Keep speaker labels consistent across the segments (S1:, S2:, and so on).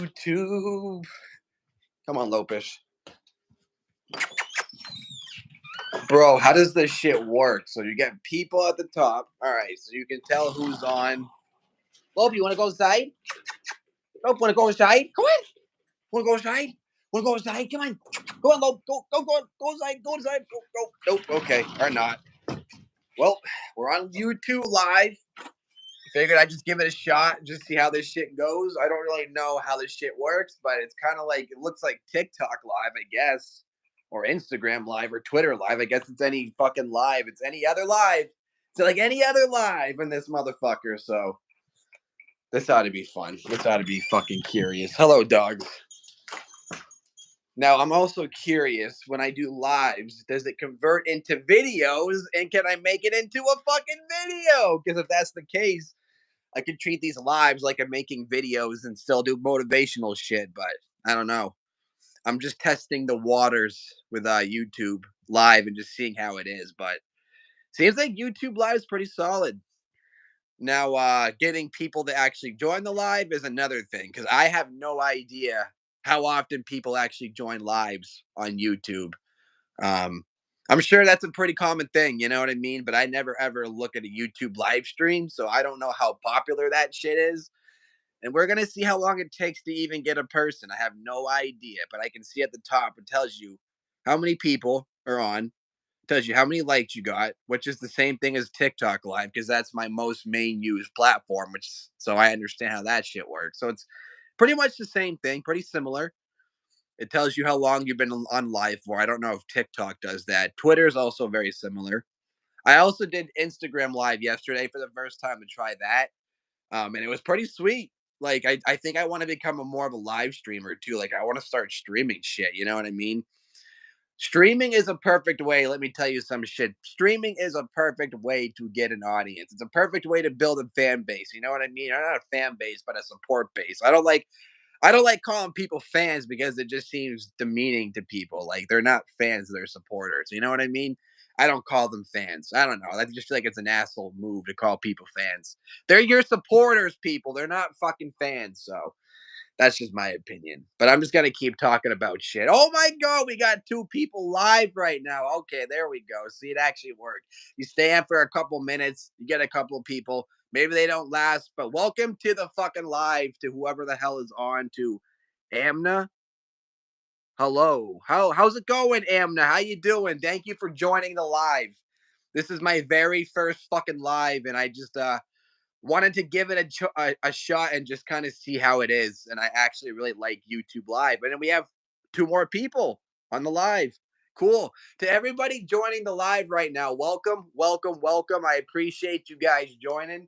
S1: YouTube. Come on, Lopish. Bro, how does this shit work? So you get people at the top. All right, so you can tell who's on. Lope, you want to go outside? Lope, want to go outside? Come on. Want to go outside? Want to go outside? Come on. Go on, Lope. Go outside. Go outside. Go. Nope. Okay, or not. Well, we're on YouTube Live. Figured I'd just give it a shot, just see how this shit goes. I don't really know how this shit works, but it's kind of like, it looks like TikTok Live, I guess, or Instagram Live, or Twitter Live. I guess it's any fucking live. It's any other live. It's like any other live in this motherfucker. So this ought to be fun. This ought to be fucking curious. Hello, dogs. Now, I'm also curious, when I do lives, does it convert into videos, and can I make it into a fucking video? Because if that's the case, I could treat these lives like I'm making videos and still do motivational shit, but I don't know. I'm just testing the waters with YouTube Live and just seeing how it is, but seems like YouTube Live is pretty solid. Now, getting people to actually join the live is another thing, because I have no idea how often people actually join lives on YouTube. Um, I'm sure that's a pretty common thing, you know what I mean? But I never ever look at a YouTube live stream, so I don't know how popular that shit is. And we're gonna see how long it takes to even get a person. I have no idea, but I can see at the top it tells you how many people are on, tells you how many likes you got, which is the same thing as TikTok Live, because that's my most main used platform, which so I understand how that shit works. So it's pretty much the same thing, pretty similar. It tells you how long you've been on live for. I don't know if TikTok does that. Twitter is also very similar. I also did Instagram Live yesterday for the first time to try that. And it was pretty sweet. Like, I think I want to become a more of a live streamer too. Like, I want to start streaming shit. You know what I mean? Streaming is a perfect way. Let me tell you some shit. Streaming is a perfect way to get an audience. It's a perfect way to build a fan base. You know what I mean? Not a fan base, but a support base. I don't like calling people fans because it just seems demeaning to people. Like, they're not fans, they're supporters. You know what I mean? I don't call them fans. I don't know. I just feel like it's an asshole move to call people fans. They're your supporters, people. They're not fucking fans. So that's just my opinion. But I'm just gonna keep talking about shit. Oh my god, we got two people live right now. Okay, there we go. See, it actually worked. You stay on for a couple minutes, you get a couple of people. Maybe they don't last, but welcome to the fucking live to whoever the hell is on to Amna. Hello. How's it going, Amna? How you doing? Thank you for joining the live. This is my very first fucking live, and I just wanted to give it a shot and just kind of see how it is. And I actually really like YouTube Live. And then we have two more people on the live. Cool. To everybody joining the live right now, welcome, welcome, welcome. I appreciate you guys joining.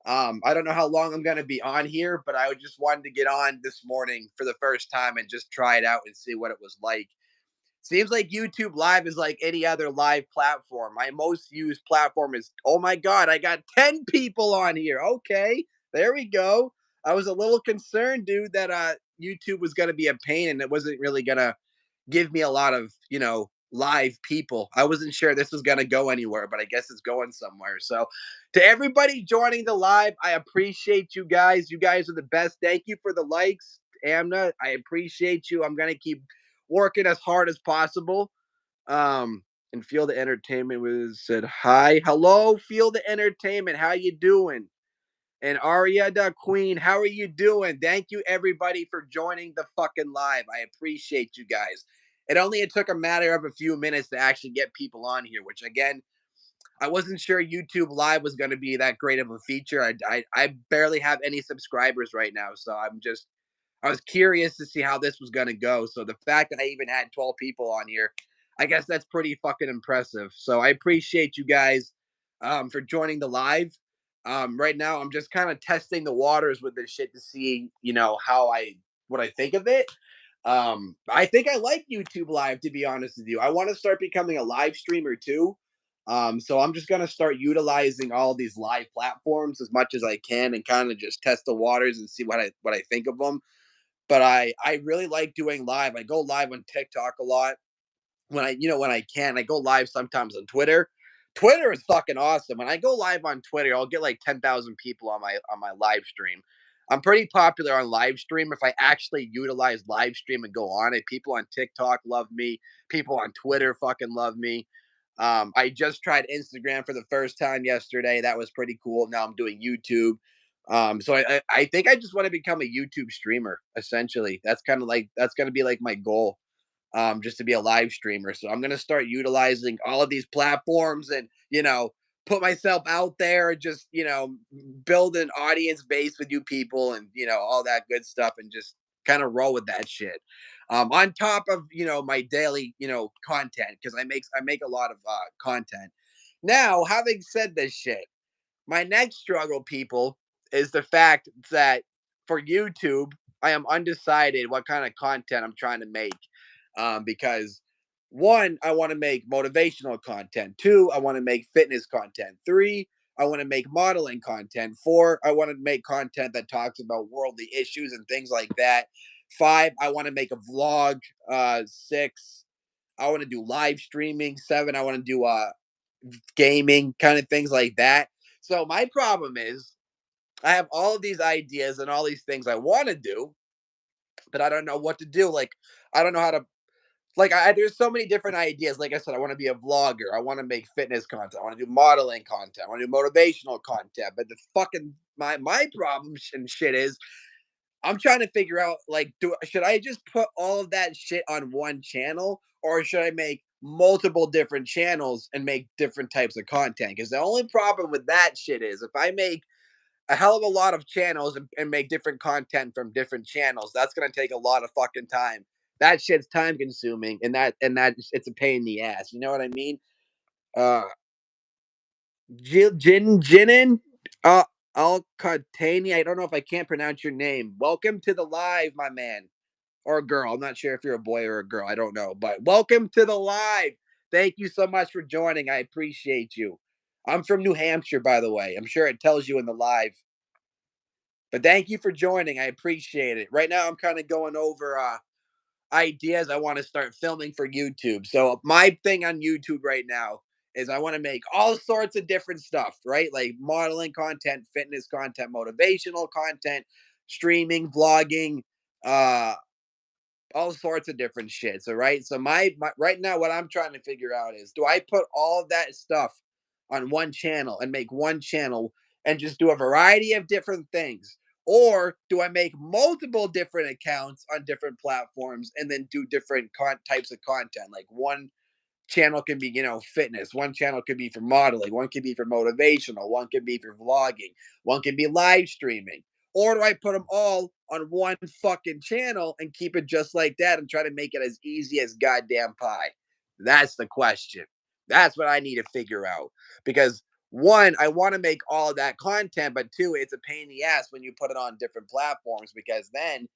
S1: I don't know how long I'm gonna be on here, but I just wanted to get on this morning for the first time and just try it out and see what it was like. Seems like YouTube Live is like any other live platform. My most used platform is, oh my God, I got 10 people on here. Okay, there we go. I was a little concerned, dude, that YouTube was going to be a pain and it wasn't really going to give me a lot of, live people. I wasn't sure this was going to go anywhere, but I guess it's going somewhere. So, to everybody joining the live, I appreciate you guys. You guys are the best. Thank you for the likes, Amna. I appreciate you. I'm going to keep working as hard as possible. And Feel the Entertainment was said hi. Hello, Feel the Entertainment. How you doing? And Aria the Queen, how are you doing? Thank you everybody for joining the fucking live. I appreciate you guys. It took a matter of a few minutes to actually get people on here, which again, I wasn't sure YouTube Live was going to be that great of a feature. I barely have any subscribers right now, so I was curious to see how this was going to go. So the fact that I even had 12 people on here, I guess that's pretty fucking impressive. So I appreciate you guys for joining the live. Right now, I'm just kind of testing the waters with this shit to see, what I think of it. I think I like YouTube Live, to be honest with you. I want to start becoming a live streamer too. So I'm just gonna start utilizing all these live platforms as much as I can and kind of just test the waters and see what I think of them. But I really like doing live. I go live on TikTok a lot when I can. I go live sometimes on Twitter. Twitter is fucking awesome. When I go live on Twitter, I'll get like 10,000 people on my live stream. I'm pretty popular on live stream. If I actually utilize live stream and go on it, people on TikTok love me. People on Twitter fucking love me. I just tried Instagram for the first time yesterday. That was pretty cool. Now I'm doing YouTube. So I think I just want to become a YouTube streamer. Essentially, that's kind of like that's going to be like my goal, just to be a live streamer. So I'm gonna start utilizing all of these platforms and put myself out there, just build an audience base with you people and all that good stuff, and just kind of roll with that shit. On top of my daily content because I make a lot of content. Now, having said this shit, my next struggle, people, is the fact that for YouTube, I am undecided what kind of content I'm trying to make. Because one, I want to make motivational content. Two, I want to make fitness content. Three, I want to make modeling content. Four, I want to make content that talks about worldly issues and things like that. Five, I want to make a vlog. Six, I want to do live streaming. Seven, I want to do gaming kind of things like that. So my problem is I have all of these ideas and all these things I want to do, but I don't know what to do. Like I don't know how to there's so many different ideas. Like I said, I want to be a vlogger. I want to make fitness content. I want to do modeling content. I want to do motivational content. But the fucking my problem and shit is I'm trying to figure out like do should I just put all of that shit on one channel or should I make multiple different channels and make different types of content? Because the only problem with that shit is if I make a hell of a lot of channels and make different content from different channels, that's gonna take a lot of fucking time. That shit's time consuming and that it's a pain in the ass. You know what I mean? Uh Jinin Al Katani. I don't know if I can't pronounce your name. Welcome to the live, my man. Or a girl. I'm not sure if you're a boy or a girl. I don't know. But welcome to the live. Thank you so much for joining. I appreciate you. I'm from New Hampshire, by the way. I'm sure it tells you in the live. But thank you for joining. I appreciate it. Right now, I'm kind of going over ideas I want to start filming for YouTube. So my thing on YouTube right now is I want to make all sorts of different stuff, right? Like modeling content, fitness content, motivational content, streaming, vlogging, uh all sorts of different shit. So right, so my right now what I'm trying to figure out is do I put all of that stuff on one channel and make one channel and just do a variety of different things? Or do I make multiple different accounts on different platforms and then do different types of content? Like one channel can be, fitness. One channel could be for modeling. One could be for motivational. One could be for vlogging. One can be live streaming. Or do I put them all on one fucking channel and keep it just like that and try to make it as easy as goddamn pie? That's the question. That's what I need to figure out. Because one, I want to make all of that content, but two, it's a pain in the ass when you put it on different platforms because then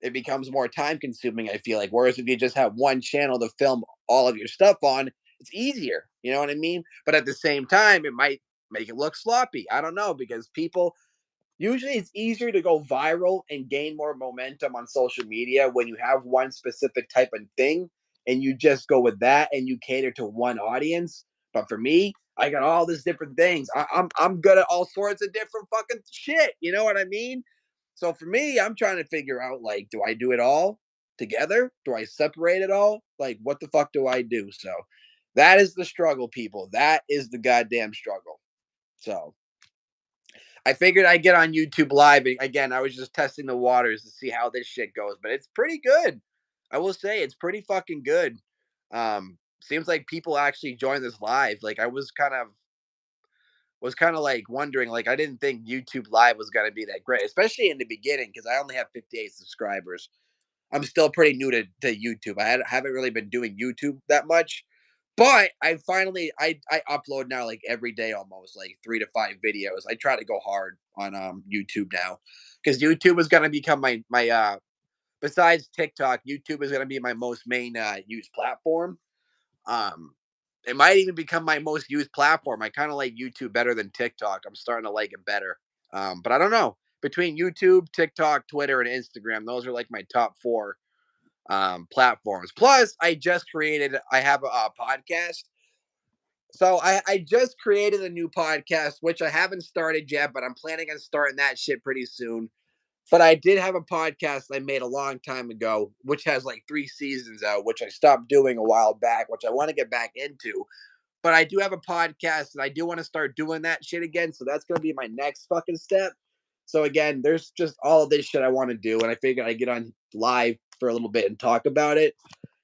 S1: it becomes more time consuming, I feel like. Whereas if you just have one channel to film all of your stuff on, it's easier. You know what I mean? But at the same time, it might make it look sloppy. I don't know because people usually it's easier to go viral and gain more momentum on social media when you have one specific type of thing and you just go with that and you cater to one audience. But for me, I got all these different things. I'm good at all sorts of different fucking shit. You know what I mean? So for me, I'm trying to figure out like, do I do it all together? Do I separate it all? Like, what the fuck do I do? So that is the struggle, people. That is the goddamn struggle. So I figured I'd get on YouTube live. Again, I was just testing the waters to see how this shit goes, but it's pretty good. I will say it's pretty fucking good. Seems like people actually join this live. Like I was kind of like wondering, like I didn't think YouTube live was gonna be that great, especially in the beginning, because I only have 58 subscribers. I'm still pretty new to YouTube. Haven't really been doing YouTube that much. But I finally I upload now like every day almost like 3 to 5 videos. I try to go hard on YouTube now because YouTube is gonna become my besides TikTok, YouTube is gonna be my most main used platform. Um, it might even become my most used platform. I kind of like YouTube better than TikTok. I'm starting to like it better. But I don't know between YouTube, TikTok, Twitter, and Instagram. Those are like my top four platforms. Plus, I have a podcast. So I just created a new podcast, which I haven't started yet, but I'm planning on starting that shit pretty soon. But I did have a podcast I made a long time ago, which has like 3 seasons out, which I stopped doing a while back, which I want to get back into. But I do have a podcast and I do want to start doing that shit again. So that's gonna be my next fucking step. So again, there's just all of this shit I want to do, and I figured I'd get on live for a little bit and talk about it.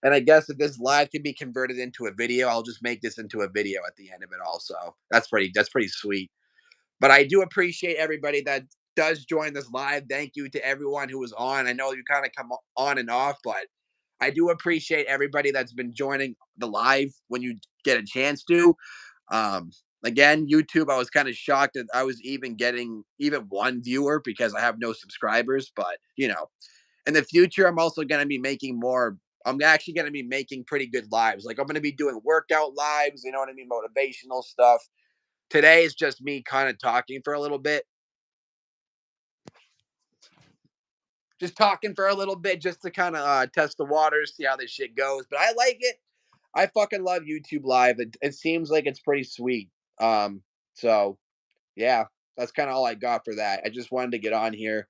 S1: And I guess if this live can be converted into a video, I'll just make this into a video at the end of it. Also, that's pretty sweet. But I do appreciate everybody that does join this live. Thank you to everyone who was on. I know you kind of come on and off, but I do appreciate everybody that's been joining the live when you get a chance to. Um, Again, YouTube, I was kind of shocked that I was even getting even one viewer because I have no subscribers. But in the future, I'm also going to be making more. I'm actually going to be making pretty good lives. Like I'm going to be doing workout lives. You know what I mean? Motivational stuff. Today is just me kind of talking for a little bit, just talking for a little bit, just to kind of test the waters, see how this shit goes. But I like it. I fucking love YouTube Live. It seems like it's pretty sweet. Um, so yeah, that's kind of all I got for that. I just wanted to get on here,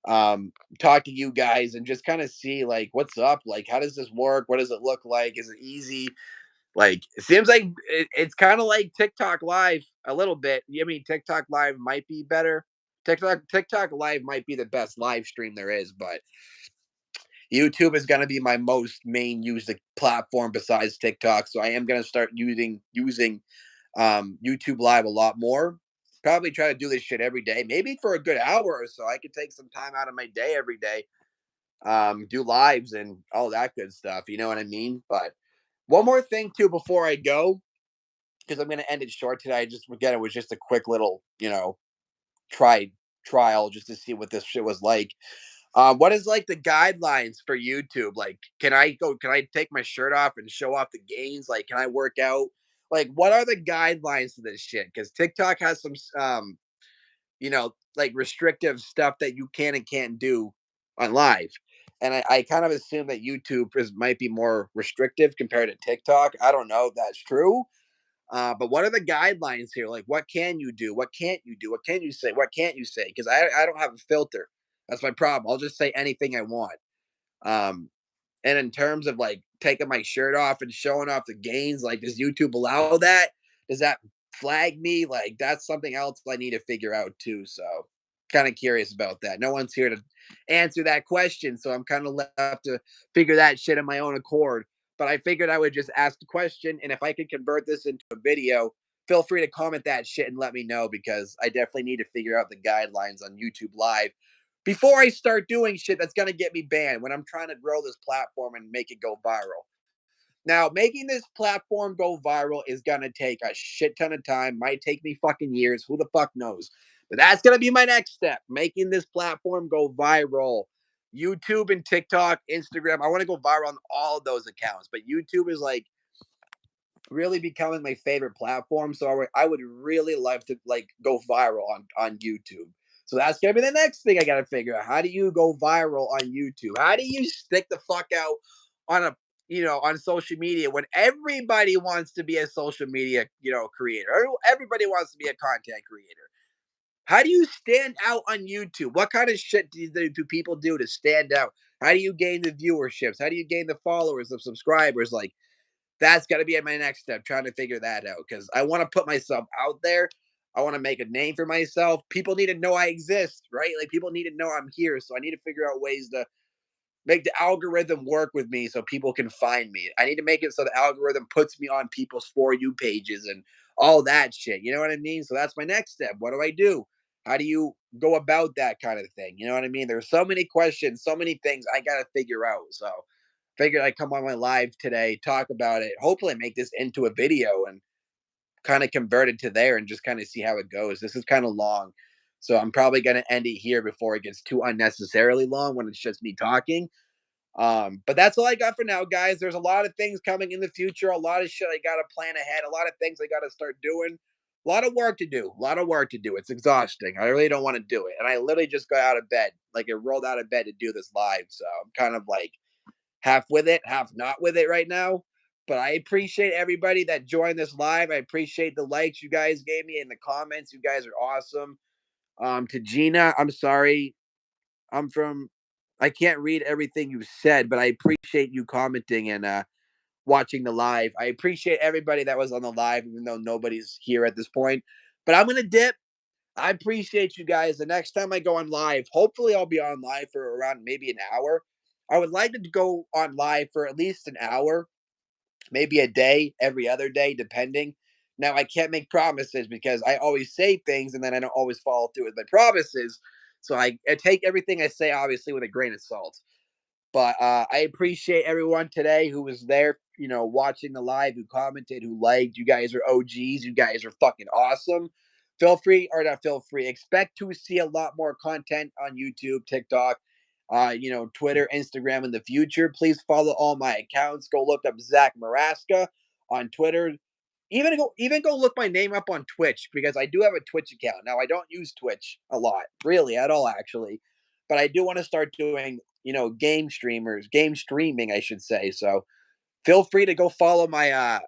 S1: talk to you guys, and just kind of see like what's up. Like, how does this work? What does it look like? Is it easy? Like, it seems like it's kind of like TikTok Live a little bit. I mean, TikTok Live might be better. TikTok Live might be the best live stream there is, but YouTube is going to be my most main used platform besides TikTok. So I am going to start using YouTube Live a lot more. Probably try to do this shit every day, maybe for a good hour or so. I could take some time out of my day every day, do lives and all that good stuff. You know what I mean? But one more thing too before I go, because I'm going to end it short today. I just forget it was just a quick little, try trial just to see what this shit was like. What is like the guidelines for YouTube? Like, can I go? Can I take my shirt off and show off the gains? Like, can I work out? Like, what are the guidelines to this shit? Because TikTok has some, like restrictive stuff that you can and can't do on live. And I kind of assume that YouTube might be more restrictive compared to TikTok. I don't know if that's true. But what are the guidelines here? Like, what can you do? What can't you do? What can you say? What can't you say? Because I don't have a filter. That's my problem. I'll just say anything I want. Um, and in terms of like taking my shirt off and showing off the gains, like, does YouTube allow that? Does that flag me? Like, that's something else I need to figure out too. So, kind of curious about that. No one's here to answer that question. So, I'm kind of left to figure that shit on my own accord. But I figured I would just ask the question. And if I could convert this into a video, feel free to comment that shit and let me know because I definitely need to figure out the guidelines on YouTube Live before I start doing shit that's gonna get me banned when I'm trying to grow this platform and make it go viral. Now, making this platform go viral is gonna take a shit ton of time. Might take me fucking years. Who the fuck knows? But that's gonna be my next step. Making this platform go viral. YouTube and TikTok, Instagram. I want to go viral on all of those accounts. But YouTube is like really becoming my favorite platform. So I would really love to like go viral on YouTube. So that's gonna be the next thing I gotta figure out. How do you go viral on YouTube? How do you stick the fuck out on a on social media when everybody wants to be a social media creator? Everybody wants to be a content creator. How do you stand out on YouTube? What kind of shit do people do to stand out? How do you gain the viewerships? How do you gain the followers, the subscribers? Like, that's got to be my next step, trying to figure that out because I want to put myself out there. I want to make a name for myself. People need to know I exist, right? Like, people need to know I'm here. So I need to figure out ways to make the algorithm work with me so people can find me. I need to make it so the algorithm puts me on people's For You pages and all that shit. You know what I mean? So that's my next step. What do I do? How do you go about that kind of thing? You know what I mean? There's so many questions, so many things I got to figure out. So figured I'd come on my live today, talk about it, hopefully make this into a video and kind of convert it to there and just kind of see how it goes. This is kind of long. So I'm probably going to end it here before it gets too unnecessarily long when it's just me talking. But that's all I got for now, guys. There's a lot of things coming in the future, a lot of shit I got to plan ahead, a lot of things I got to start doing. A lot of work to do. A lot of work to do. It's exhausting. I really don't want to do it. And I literally just got out of bed. Like, I rolled out of bed to do this live. So I'm kind of like half with it, half not with it right now. But I appreciate everybody that joined this live. I appreciate the likes you guys gave me in the comments. You guys are awesome. To Gina, I'm sorry. I'm from. I can't read everything you said, but I appreciate you commenting and watching the live. I appreciate everybody that was on the live, even though nobody's here at this point. But I'm gonna dip. I appreciate you guys. The next time I go on live, hopefully I'll be on live for around maybe an hour. I would like to go on live for at least an hour, maybe a day, every other day, depending. Now I can't make promises because I always say things and then I don't always follow through with my promises. So I take everything I say obviously with a grain of salt. But I appreciate everyone today who was there, watching the live, who commented, who liked. You guys are OGs. You guys are fucking awesome. Feel free, or not feel free, expect to see a lot more content on YouTube, TikTok, Twitter, Instagram in the future. Please follow all my accounts. Go look up Zach Maraska on Twitter. Even go look my name up on Twitch because I do have a Twitch account. Now I don't use Twitch a lot, really, at all actually. But I do want to start doing, game streaming, I should say. So feel free to go follow my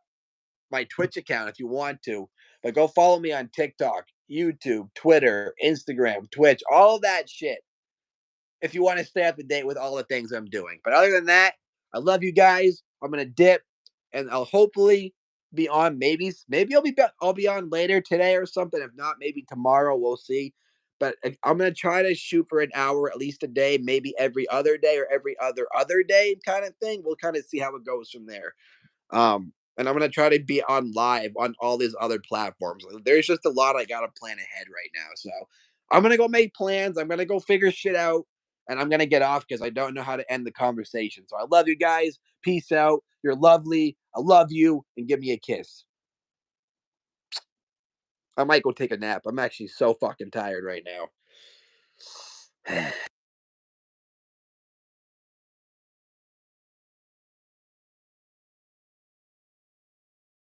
S1: Twitch account if you want to. But go follow me on TikTok, YouTube, Twitter, Instagram, Twitch, all that shit if you want to stay up to date with all the things I'm doing. But other than that, I love you guys. I'm gonna dip, and I'll hopefully be on. Maybe I'll be on later today or something. If not, maybe tomorrow. We'll see. But I'm gonna try to shoot for an hour at least a day, maybe every other day or every other day kind of thing. We'll kind of see how it goes from there. And I'm gonna try to be on live on all these other platforms. There's just a lot I gotta plan ahead right now. So I'm gonna go make plans. I'm gonna go figure shit out, and I'm gonna get off because I don't know how to end the conversation. So I love you guys. Peace out. You're lovely. I love you, and give me a kiss. I might go take a nap. I'm actually so fucking tired right now.